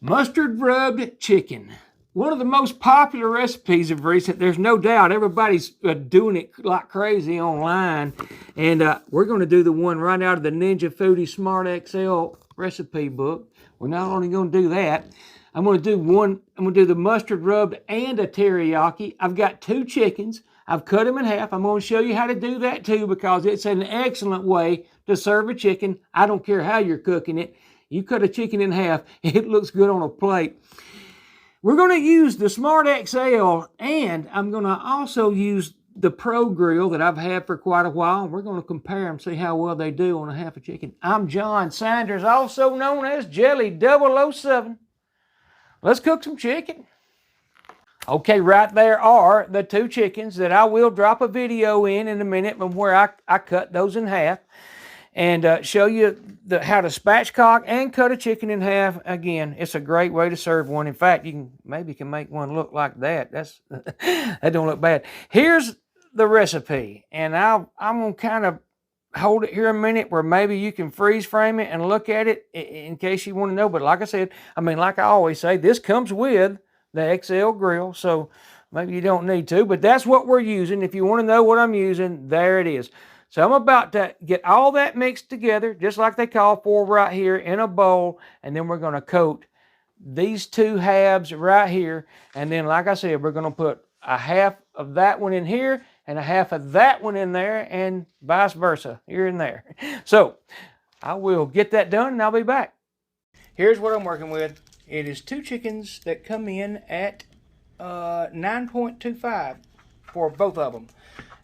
Mustard rubbed chicken. One of the most popular recipes of recent. There's no doubt everybody's doing it like crazy online. And we're going to do the one right out of the Ninja Foodi Smart XL recipe book. We're not only going to do that, I'm going to do the mustard rubbed and a teriyaki. I've got 2 chickens. I've cut them in half. I'm going to show you how to do that too, because it's an excellent way to serve a chicken. I don't care how you're cooking it. You cut a chicken in half, it looks good on a plate. We're going to use the Smart XL, and I'm going to also use the Pro Grill that I've had for quite a while. We're going to compare them, see how well they do on a half a chicken. I'm John Sanders, also known as Jelly 007. Let's cook some chicken. Okay, right there are the 2 chickens that I will drop a video in a minute from where I cut those in half and show you how to spatchcock and cut a chicken in half. Again, it's a great way to serve one. In fact, you can make one look like that. That don't look bad. Here's the recipe, and I'm gonna kind of hold it here a minute where maybe you can freeze frame it and look at it in case you want to know. But like I said, like I always say, this comes with the XL grill, so maybe you don't need to, but that's what we're using. If you want to know what I'm using, there it is. So I'm about to get all that mixed together, just like they call for right here, in a bowl, and then we're going to coat these 2 halves right here, and then like I said, we're going to put a half of that one in here and a half of that one in there, and vice versa, here and there. So I will get that done and I'll be back. Here's what I'm working with. It is 2 chickens that come in at 9.25 for both of them.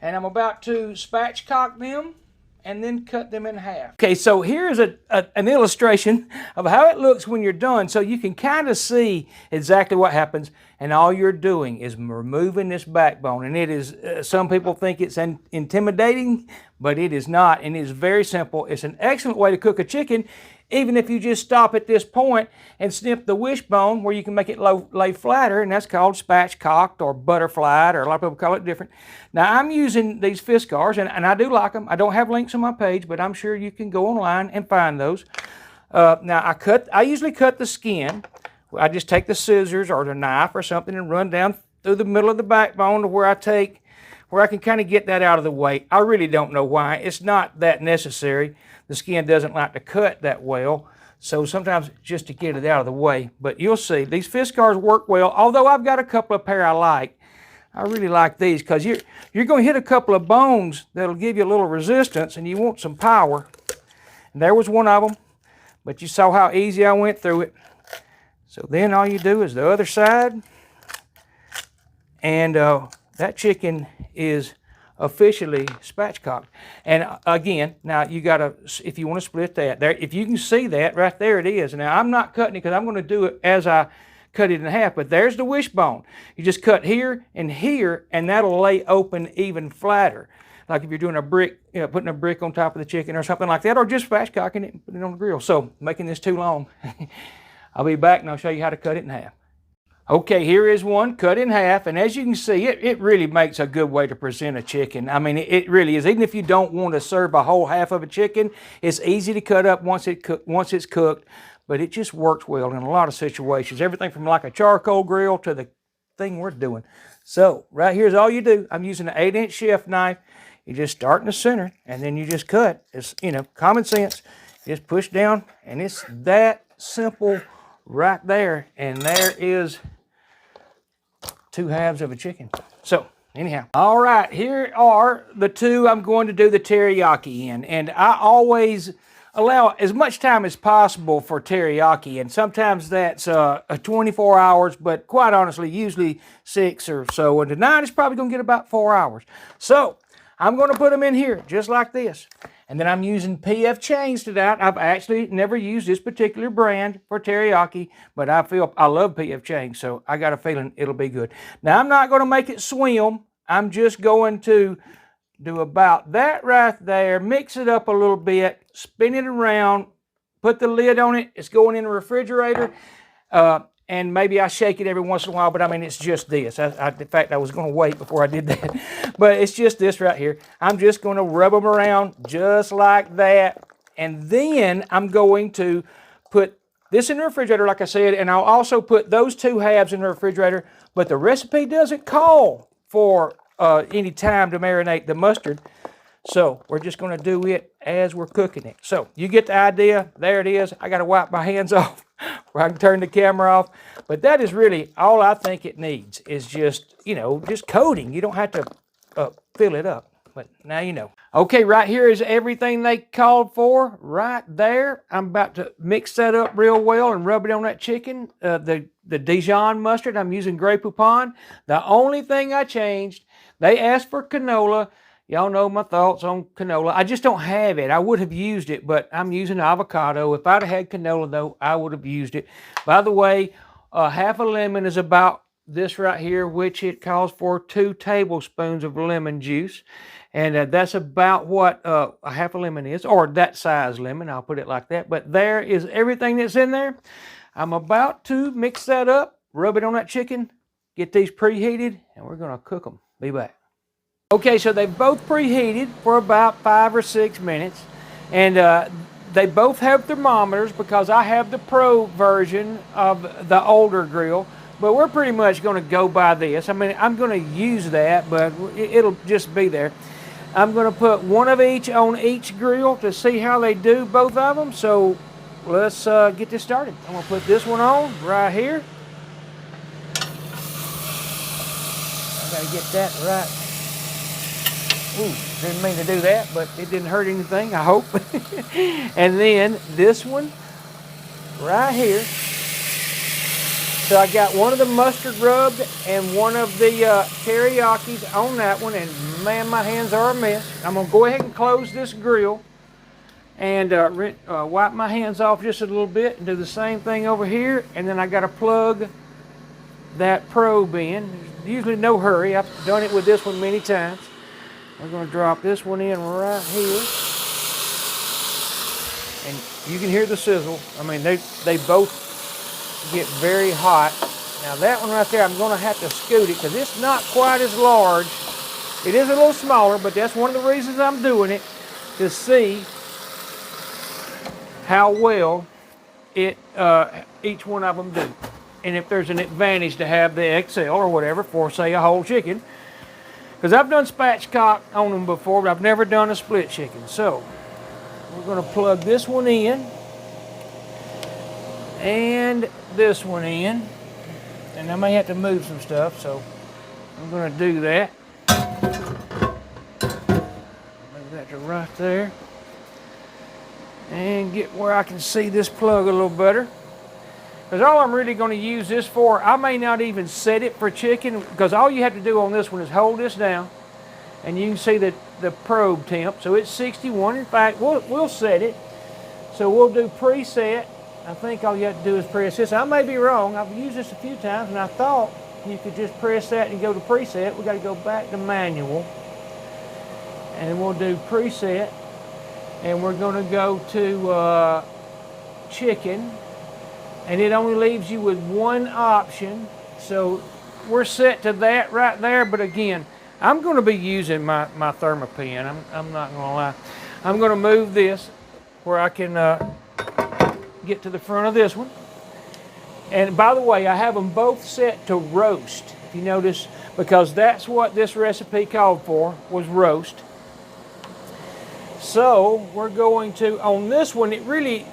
And I'm about to spatchcock them and then cut them in half. Okay, so here's an illustration of how it looks when you're done, so you can kind of see exactly what happens. And all you're doing is removing this backbone. And it is, some people think it's intimidating, but it is not. And it is very simple. It's an excellent way to cook a chicken, even if you just stop at this point and snip the wishbone where you can make it lay flatter, and that's called spatchcocked or butterflied, or a lot of people call it different. Now I'm using these Fiskars, and I do like them. I don't have links on my page, but I'm sure you can go online and find those. Now I usually cut the skin. I just take the scissors or the knife or something and run down through the middle of the backbone to where I can kind of get that out of the way. I really don't know why. It's not that necessary. The skin doesn't like to cut that well, so sometimes just to get it out of the way. But you'll see, these Fiskars work well, although I've got a couple of pair I like. I really like these because you're going to hit a couple of bones that'll give you a little resistance, and you want some power. And there was one of them, but you saw how easy I went through it. So then all you do is the other side, and that chicken is officially spatchcocked. And again, now you gotta, if you want to split that there, if you can see that right there, it is. Now I'm not cutting it because I'm going to do it as I cut it in half, but there's the wishbone. You just cut here, and that'll lay open even flatter, like if you're doing a brick, putting a brick on top of the chicken or something like that, or just spatchcocking it and putting it on the grill. So making this too long. I'll be back and I'll show you how to cut it in half. Okay, here is one cut in half, and as you can see, it really makes a good way to present a chicken. It really is. Even if you don't want to serve a whole half of a chicken, it's easy to cut up once it's cooked, but it just works well in a lot of situations. Everything from like a charcoal grill to the thing we're doing. So right here's all you do. I'm using an 8-inch chef knife. You just start in the center, and then you just cut. It's, common sense. Just push down, and it's that simple right there, and there is 2 halves of a chicken. So anyhow, all right, here are the 2 I'm going to do the teriyaki in, and I always allow as much time as possible for teriyaki, and sometimes that's 24 hours, but quite honestly, usually 6 or so, and tonight it's probably going to get about 4 hours. So I'm going to put them in here just like this. And then I'm using PF Chang's tonight. I've actually never used this particular brand for teriyaki, but I love PF Chang, so I got a feeling it'll be good. Now, I'm not going to make it swim. I'm just going to do about that right there, mix it up a little bit, spin it around, put the lid on it. It's going in the refrigerator. And maybe I shake it every once in a while, but it's just this. In fact, I was going to wait before I did that. But it's just this right here. I'm just going to rub them around just like that. And then I'm going to put this in the refrigerator, like I said, and I'll also put those 2 halves in the refrigerator, but the recipe doesn't call for any time to marinate the mustard. So we're just going to do it as we're cooking it. So you get the idea. There it is. I got to wipe my hands off where I can turn the camera off. But that is really all I think it needs is just, you know, just coating. You don't have to fill it up. But now you know. Okay, right here is everything they called for right there. I'm about to mix that up real well and rub it on that chicken. The Dijon mustard, I'm using Grey Poupon. The only thing I changed, they asked for canola. Y'all know my thoughts on canola. I just don't have it. I would have used it, but I'm using avocado. If I'd have had canola, though, I would have used it. By the way, half a lemon is about this right here, which it calls for 2 tablespoons of lemon juice. And that's about what a half a lemon is, or that size lemon. I'll put it like that. But there is everything that's in there. I'm about to mix that up, rub it on that chicken, get these preheated, and we're going to cook them. Be back. Okay, so they've both preheated for about 5 or 6 minutes, and they both have thermometers because I have the Pro version of the older grill, but we're pretty much going to go by this. I mean, I'm going to use that, but it'll just be there. I'm going to put 1 of each on each grill to see how they do, both of them. So let's get this started. I'm going to put this one on right here. I got to get that right. Ooh, didn't mean to do that, but it didn't hurt anything, I hope. And then this one right here. So I got one of the mustard rubbed and one of the teriyakis on that one, and man, my hands are a mess. I'm going to go ahead and close this grill and wipe my hands off just a little bit and do the same thing over here. And then I got to plug that probe in. There's usually no hurry. I've done it with this one many times. We're going to drop this one in right here. And you can hear the sizzle. I mean, they both get very hot. Now that one right there, I'm going to have to scoot it because it's not quite as large. It is a little smaller, but that's one of the reasons I'm doing it, to see how well each one of them do. And if there's an advantage to have the XL or whatever for, say, a whole chicken. Because I've done spatchcock on them before, but I've never done a split chicken. So we're going to plug this one in and this one in. And I may have to move some stuff, so I'm going to do that. Move that to right there. And get where I can see this plug a little better. Because all I'm really going to use this for, I may not even set it for chicken, because all you have to do on this one is hold this down, and you can see the probe temp. So it's 61. In fact, we'll set it. So we'll do preset. I think all you have to do is press this. I may be wrong. I've used this a few times, and I thought you could just press that and go to preset. We've got to go back to manual. And then we'll do preset. And we're going to go to chicken. And it only leaves you with one option. So we're set to that right there. But again, I'm going to be using my thermopen. I'm not going to lie. I'm going to move this where I can get to the front of this one. And by the way, I have them both set to roast, if you notice, because that's what this recipe called for, was roast. So we're going to, on this one, it really,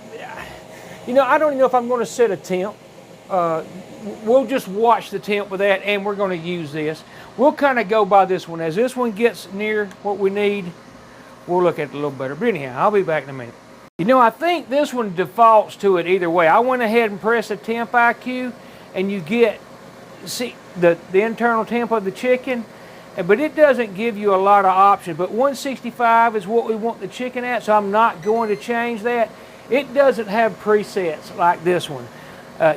you know, I don't even know if I'm going to set a temp. We'll just watch the temp with that, and we're going to use this. We'll kind of go by this one. As this one gets near what we need, we'll look at it a little better. But anyhow, I'll be back in a minute. You know, I think this one defaults to it either way. I went ahead and pressed a temp IQ, and you get, see, the internal temp of the chicken, but it doesn't give you a lot of options. But 165 is what we want the chicken at, so I'm not going to change that. It doesn't have presets like this one.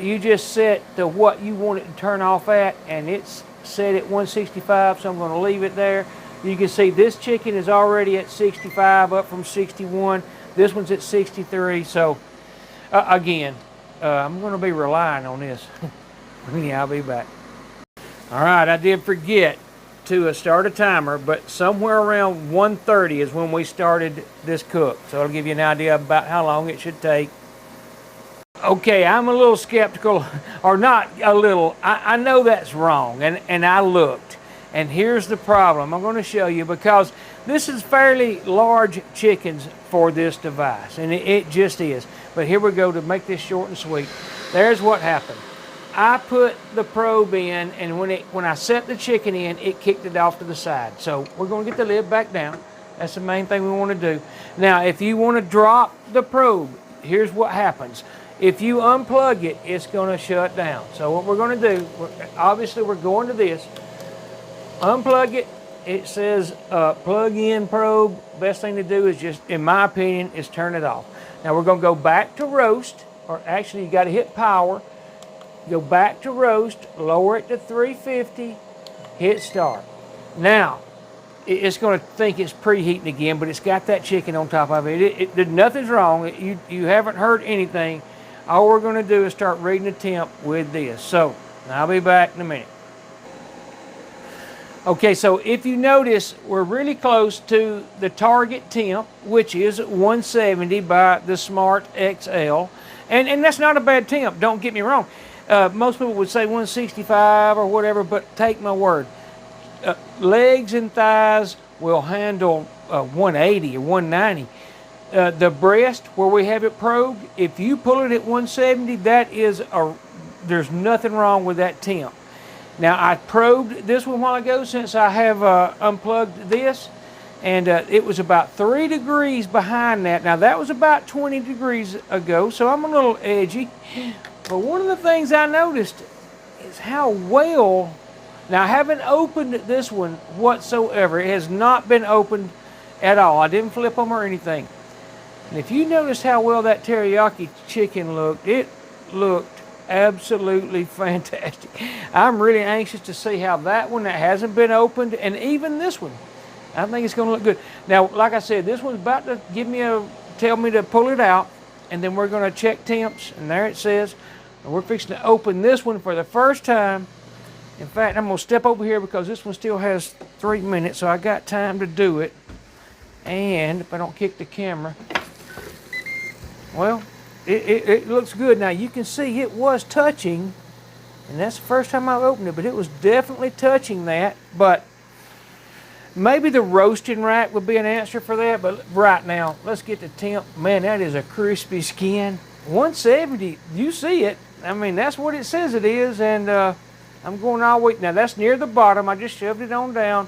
You just set to what you want it to turn off at, and it's set at 165, so I'm going to leave it there. You can see this chicken is already at 65, up from 61. This one's at 63, so again, I'm going to be relying on this. Yeah, I'll be back. All right, I did forget to start a timer, but somewhere around 1:30 is when we started this cook. So it'll give you an idea about how long it should take. Okay, I'm a little skeptical, or not a little. I know that's wrong, and I looked. And here's the problem. I'm going to show you, because this is fairly large chickens for this device, and it just is. But here we go, to make this short and sweet. There's what happened. I put the probe in, and when I set the chicken in, it kicked it off to the side. So we're going to get the lid back down. That's the main thing we want to do. Now, if you want to drop the probe, here's what happens. If you unplug it, it's going to shut down. So what we're going to do, obviously we're going to this. Unplug it. It says plug in probe. Best thing to do is just, in my opinion, is turn it off. Now we're going to go back to roast, or actually you got to hit power. Go back to roast, lower it to 350, hit start. Now, it's going to think it's preheating again, but it's got that chicken on top of it. Nothing's wrong. You haven't heard anything. All we're going to do is start reading the temp with this. So, I'll be back in a minute. Okay, so if you notice, we're really close to the target temp, which is 170 by the Smart XL. And that's not a bad temp, don't get me wrong. Most people would say 165 or whatever, but take my word. Legs and thighs will handle 180 or 190. The breast, where we have it probed, if you pull it at 170, there's nothing wrong with that temp. Now, I probed this one a while ago, since I have unplugged this, and it was about 3 degrees behind that. Now, that was about 20 degrees ago, so I'm a little edgy. But one of the things I noticed is how well, now I haven't opened this one whatsoever. It has not been opened at all. I didn't flip them or anything. And if you notice how well that teriyaki chicken looked, it looked absolutely fantastic. I'm really anxious to see how that one that hasn't been opened, and even this one, I think it's going to look good. Now, like I said, this one's about to tell me to pull it out, and then we're going to check temps, and there it says. And we're fixing to open this one for the first time. In fact, I'm going to step over here because this one still has 3 minutes, so I got time to do it. And if I don't kick the camera, well, it looks good. Now, you can see it was touching, and that's the first time I've opened it, but it was definitely touching that. But maybe the roasting rack would be an answer for that, but right now, let's get the temp. Man, that is a crispy skin. 170, you see it. I mean, that's what it says it is, and I'm going all the way. Now, that's near the bottom. I just shoved it on down.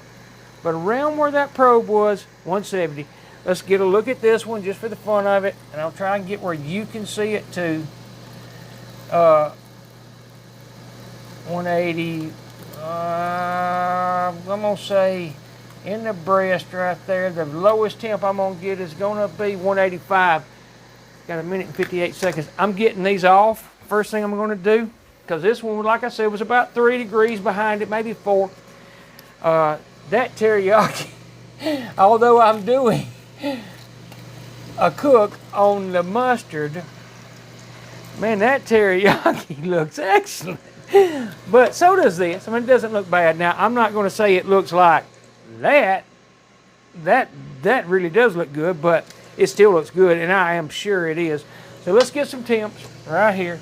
But around where that probe was, 170. Let's get a look at this one just for the fun of it, and I'll try and get where you can see it too. 180. I'm going to say in the breast right there, the lowest temp I'm going to get is going to be 185. Got a minute and 58 seconds. I'm getting these off. First thing I'm going to do, because this one, like I said, was about 3 degrees behind it, maybe 4. That teriyaki, although I'm doing a cook on the mustard, man, that teriyaki looks excellent. But so does this. I mean, it doesn't look bad. Now, I'm not going to say it looks like that. That really does look good, but it still looks good, and I am sure it is. So let's get some temps right here.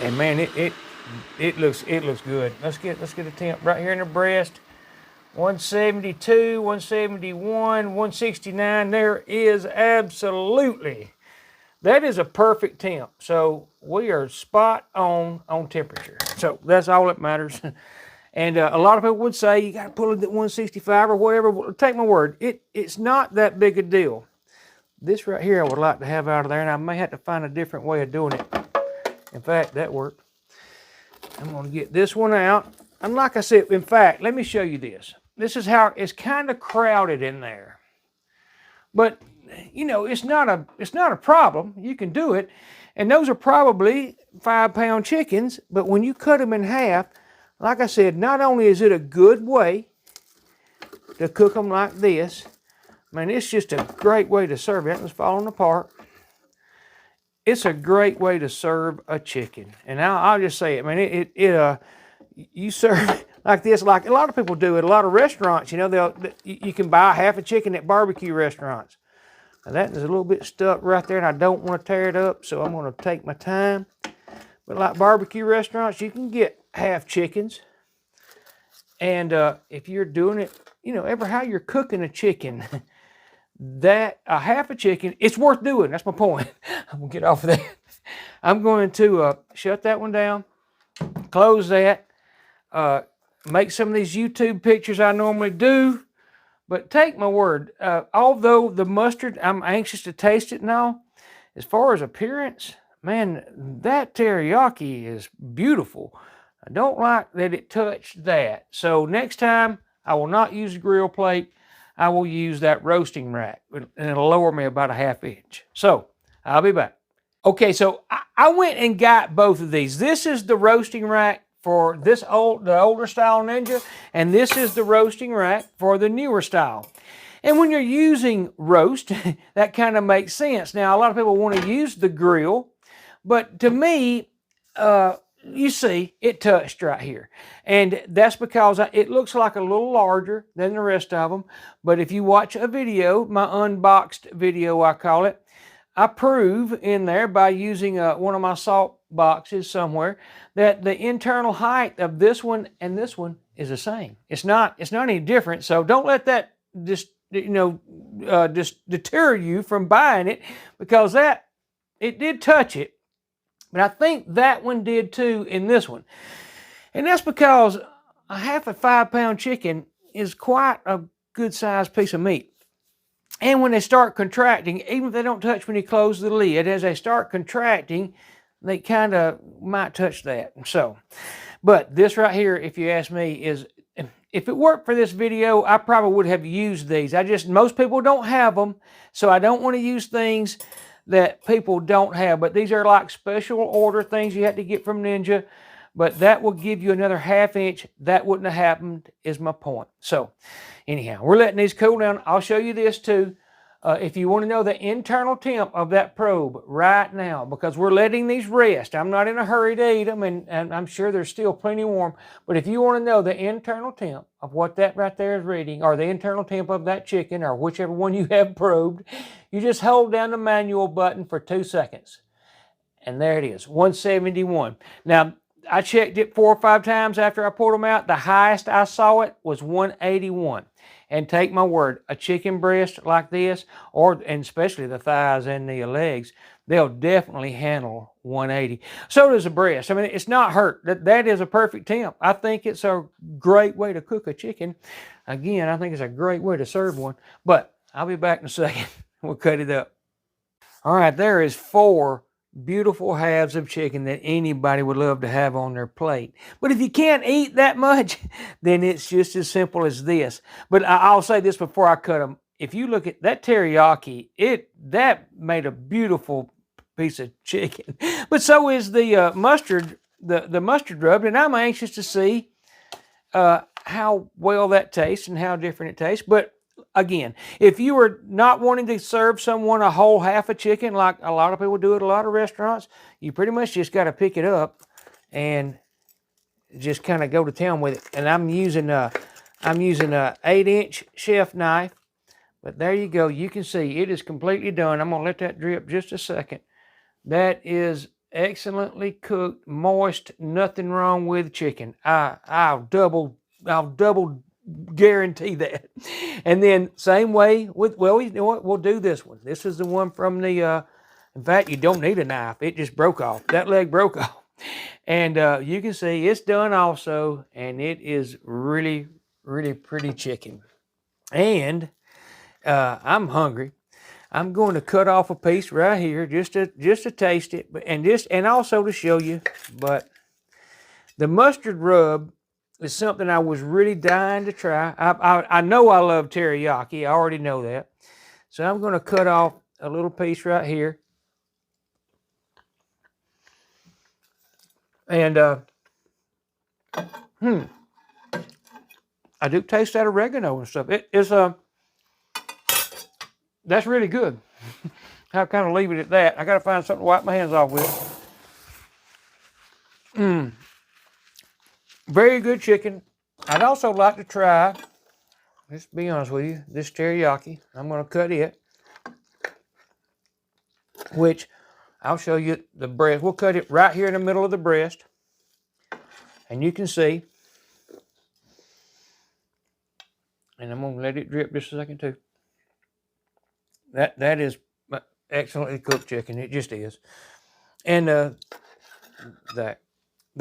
And man, it looks good. Let's get a temp right here in the breast. 172, 171, 169. There is absolutely. That is a perfect temp. So we are spot on temperature. So that's all that matters. And a lot of people would say you got to pull it at 165 or whatever. Well, take my word, it's not that big a deal. This right here I would like to have out of there, and I may have to find a different way of doing it. In fact, that worked. I'm going to get this one out. And like I said, in fact, let me show you this. This is how it's kind of crowded in there. But, you know, it's not a problem. You can do it. And those are probably 5-pound chickens, but when you cut them in half, like I said, not only is it a good way to cook them like this, man, it's just a great way to serve it. It's falling apart. It's a great way to serve a chicken. And I'll just say it, man, you serve it like this, like a lot of people do at a lot of restaurants. You know, you can buy half a chicken at barbecue restaurants. Now that is a little bit stuck right there, and I don't want to tear it up, so I'm going to take my time. But like barbecue restaurants, you can get half chickens. And if you're doing it, you know, ever how you're cooking a chicken, that a half a chicken, it's worth doing. That's my point. I'm going to get off of that. I'm going to shut that one down, close that, make some of these YouTube pictures I normally do. But take my word, although the mustard, I'm anxious to taste it now, as far as appearance, man, that teriyaki is beautiful. I don't like that it touched that. So next time, I will not use a grill plate. I will use that roasting rack, and it'll lower me about a ½ inch. So I'll be back. Okay, so I went and got both of these. This is the roasting rack for the older style Ninja, and this is the roasting rack for the newer style. And when you're using roast, that kind of makes sense. Now, a lot of people want to use the grill, but to me, you see, it touched right here. And that's because it looks like a little larger than the rest of them. But if you watch a video, my unboxed video, I call it, I prove in there by using one of my salt boxes somewhere that the internal height of this one and this one is the same. It's not any different. So don't let that just deter you from buying it, because it did touch it. But I think that one did too in this one. And that's because a half a 5-pound chicken is quite a good sized piece of meat. And when they start contracting, even if they don't touch when you close the lid, as they start contracting, they kind of might touch that. So, but this right here, if you ask me, is, if it worked for this video, I probably would have used these. Most people don't have them, so I don't want to use things that people don't have. But these are like special order things you have to get from Ninja. But that will give you another ½ inch. That wouldn't have happened, is my point. So anyhow, we're letting these cool down. I'll show you this too. If you want to know the internal temp of that probe right now, because we're letting these rest. I'm not in a hurry to eat them, and I'm sure they're still plenty warm. But if you want to know the internal temp of what that right there is reading, or the internal temp of that chicken, or whichever one you have probed, you just hold down the manual button for 2 seconds. And there it is, 171. Now, I checked it 4 or 5 times after I pulled them out. The highest I saw it was 181. And take my word, a chicken breast like this, and especially the thighs and the legs, they'll definitely handle 180. So does the breast. I mean, it's not hurt. That is a perfect temp. I think it's a great way to cook a chicken. Again, I think it's a great way to serve one. But I'll be back in a second. We'll cut it up. All right, there is 4 beautiful halves of chicken that anybody would love to have on their plate. But if you can't eat that much, then it's just as simple as this. But I'll say this before I cut them. If you look at that teriyaki, that made a beautiful piece of chicken. But so is the mustard, the mustard rub, and I'm anxious to see how well that tastes and how different it tastes. But again, if you are not wanting to serve someone a whole half a chicken, like a lot of people do at a lot of restaurants, you pretty much just got to pick it up and just kind of go to town with it. And I'm using a 8-inch chef knife. But there you go. You can see it is completely done. I'm going to let that drip just a second. That is excellently cooked, moist, nothing wrong with chicken. I'll double guarantee that. And then same way with, well, you know what, we'll do this one. This is the one from the, in fact, you don't need a knife. It just broke off. That leg broke off. And you can see it's done also, and it is really, really pretty chicken. And I'm hungry. I'm going to cut off a piece right here just to taste it, and also to show you. But the mustard rub is something I was really dying to try. I know I love teriyaki. I already know that. So I'm going to cut off a little piece right here. And I do taste that oregano and stuff. That's really good. I'll kind of leave it at that. I got to find something to wipe my hands off with. Very good chicken. I'd also like to try, let's be honest with you, this teriyaki. I'm going to cut it. which I'll show you the breast. We'll cut it right here in the middle of the breast. And you can see, and I'm gonna let it drip just a second too. That is excellently cooked chicken. It just is. And the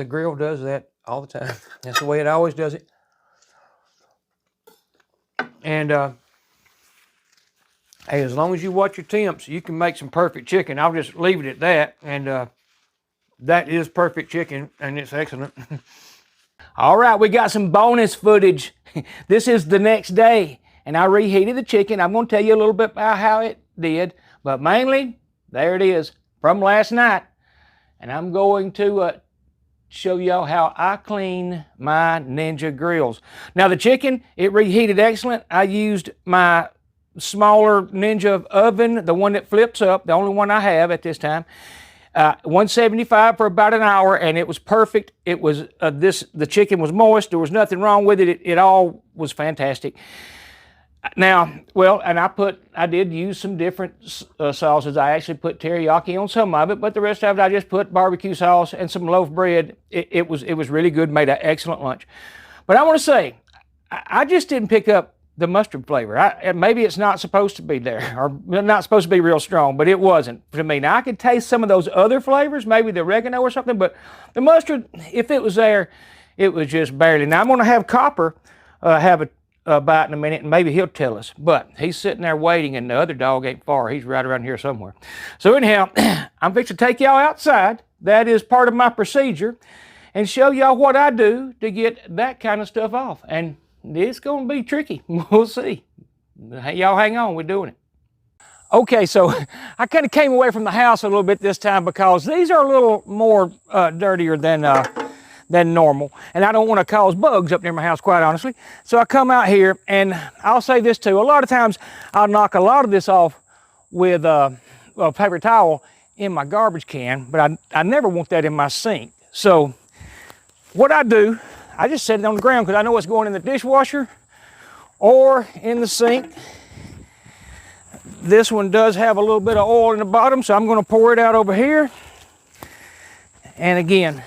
grill does that all the time. That's the way it always does it. And hey, as long as you watch your temps, you can make some perfect chicken. I'll just leave it at that. And that is perfect chicken, and it's excellent. All right, we got some bonus footage. This is the next day, and I reheated the chicken. I'm going to tell you a little bit about how it did, but mainly, there it is from last night. And I'm going to show y'all how I clean my Ninja grills. Now the chicken, it reheated excellent. I used my smaller Ninja oven, the one that flips up, the only one I have at this time. 175 for about an hour, and it was perfect. It was the chicken was moist. There was nothing wrong with it. It all was fantastic. Now, well, and I did use some different sauces. I actually put teriyaki on some of it, but the rest of it I just put barbecue sauce and some loaf bread. It was really good. Made an excellent lunch. But I want to say, I just didn't pick up the mustard flavor. Maybe it's not supposed to be there, or not supposed to be real strong, but it wasn't to me. Now I could taste some of those other flavors, maybe the oregano or something, but the mustard, if it was there, it was just barely. Now I'm going to have Copper have a bite in a minute, and maybe he'll tell us. But he's sitting there waiting, and the other dog ain't far. He's right around here somewhere. So anyhow, I'm fixing to take y'all outside. That is part of my procedure, and show y'all what I do to get that kind of stuff off. And it's going to be tricky. We'll see. Y'all hang on. We're doing it. Okay, so I kind of came away from the house a little bit this time because these are a little more dirtier than normal. And I don't want to cause bugs up near my house, quite honestly. So I come out here, and I'll say this too. A lot of times I'll knock a lot of this off with a paper towel in my garbage can, but I never want that in my sink. So what I do, I just set it on the ground because I know it's going in the dishwasher or in the sink. This one does have a little bit of oil in the bottom, so I'm going to pour it out over here. And again,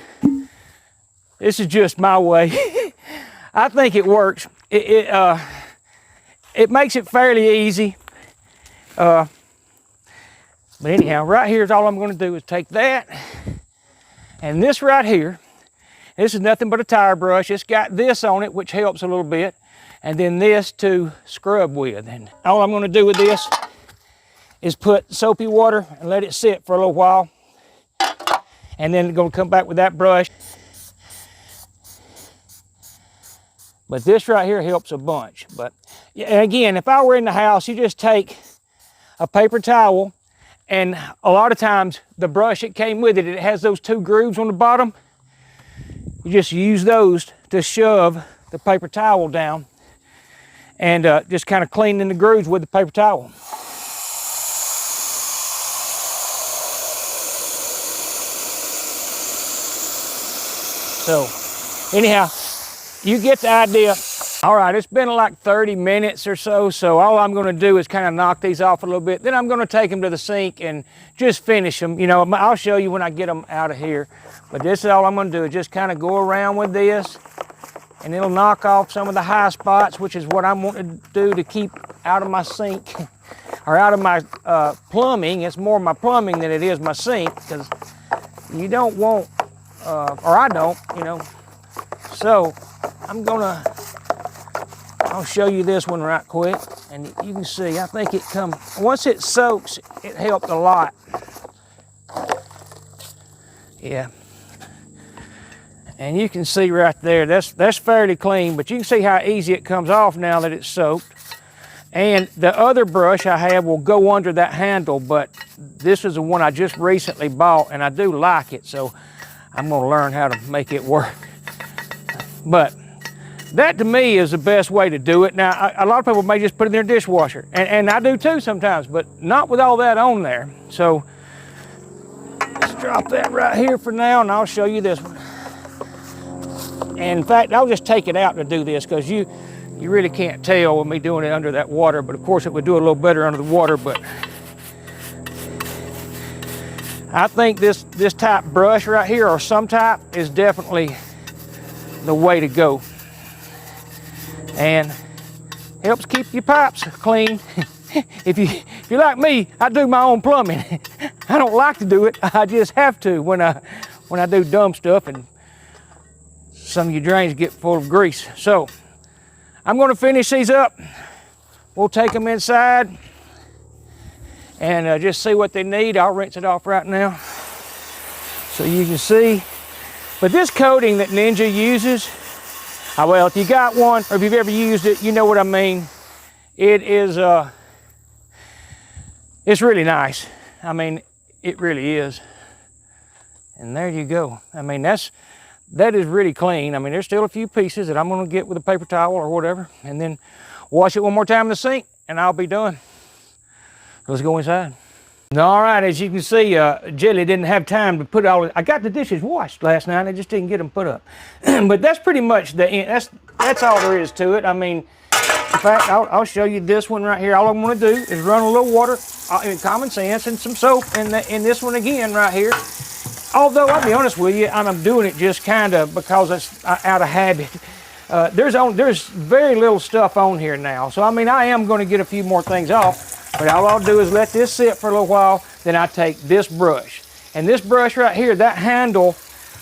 this is just my way. I think it works. It makes it fairly easy. But anyhow, right here is all I'm going to do is take that. And this right here, this is nothing but a tire brush. It's got this on it, which helps a little bit. And then this to scrub with. And all I'm going to do with this is put soapy water and let it sit for a little while. And then I'm going to come back with that brush. But this right here helps a bunch. But again, if I were in the house, you just take a paper towel, and a lot of times the brush that came with it, it has those two grooves on the bottom. You just use those to shove the paper towel down and just kind of cleaning the grooves with the paper towel. So anyhow, you get the idea. All right, it's been like 30 minutes or so, so all I'm going to do is kind of knock these off a little bit. Then I'm going to take them to the sink and just finish them. You know, I'll show you when I get them out of here. But this is all I'm going to do, is just kind of go around with this, and it'll knock off some of the high spots, which is what I'm wanting to do to keep out of my sink or out of my plumbing. It's more my plumbing than it is my sink, because you don't want, or I don't, you know. So I'll show you this one right quick, and you can see, I think it once it soaks, it helped a lot. Yeah. And you can see right there, that's fairly clean, but you can see how easy it comes off now that it's soaked. And the other brush I have will go under that handle, but this is the one I just recently bought, and I do like it, so I'm gonna learn how to make it work. But that to me is the best way to do it. Now, a lot of people may just put it in their dishwasher, and I do too sometimes, but not with all that on there. So let's drop that right here for now, and I'll show you this one. And in fact, I'll just take it out to do this, because you really can't tell with me doing it under that water, but of course it would do a little better under the water. But I think this type brush right here, or some type, is definitely the way to go. And helps keep your pipes clean. If you're like me, I do my own plumbing. I don't like to do it. I just have to when I do dumb stuff and some of your drains get full of grease. So I'm going to finish these up. We'll take them inside and just see what they need. I'll rinse it off right now so you can see. But this coating that Ninja uses, well, if you got one or if you've ever used it, you know what I mean. It is, it's really nice. I mean, it really is. And there you go. I mean, that is really clean. I mean, there's still a few pieces that I'm gonna get with a paper towel or whatever, and then wash it one more time in the sink, and I'll be done. Let's go inside. All right, as you can see, Jelly didn't have time to put all. I got the dishes washed last night. I just didn't get them put up. But that's pretty much the end. That's all there is to it. I mean, in fact, I'll show you this one right here. All I'm going to do is run a little water, common sense, and some soap in this one again right here. Although I'll be honest with you, I'm doing it just kind of because it's out of habit. There's very little stuff on here now, so I mean I am going to get a few more things off. But all I'll do is let this sit for a little while, then I take this brush. And this brush right here, that handle,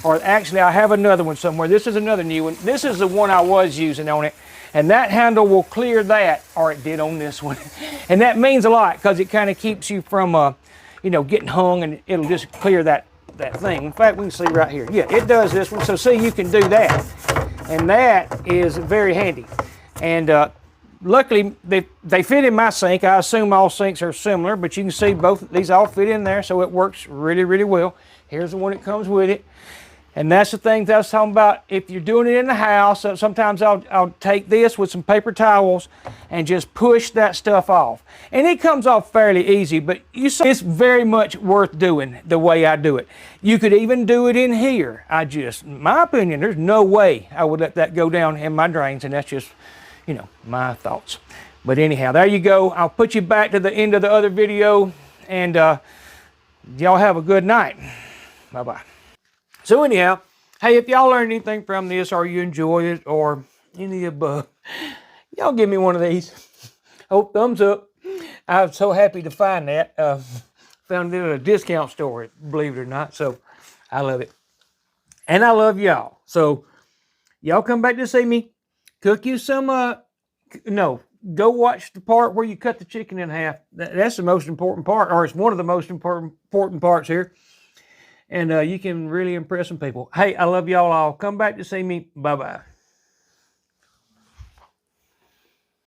or actually I have another one somewhere. This is another new one. This is the one I was using on it. And that handle will clear that, or it did on this one. And that means a lot because it kind of keeps you from, getting hung, and it'll just clear that thing. In fact, we can see right here. Yeah, it does this one. So see, you can do that. And that is very handy. And luckily, they fit in my sink. I assume all sinks are similar, but you can see both these all fit in there, so it works really, really well. Here's the one that comes with it. And that's the thing that I was talking about. If you're doing it in the house, sometimes I'll take this with some paper towels and just push that stuff off. And it comes off fairly easy, but you see, it's very much worth doing the way I do it. You could even do it in here. In my opinion, there's no way I would let that go down in my drains, and that's just, my thoughts. But anyhow, there you go. I'll put you back to the end of the other video, and y'all have a good night. Bye-bye. So anyhow, hey, if y'all learned anything from this, or you enjoy it, or any above, y'all give me one of these. Oh, thumbs up. I was so happy to find that. Found it at a discount store, believe it or not. So I love it. And I love y'all. So y'all come back to see me. Cook you some, go watch the part where you cut the chicken in half. That's the most important part, or it's one of the most important parts here. And you can really impress some people. Hey, I love y'all all. Come back to see me. Bye-bye.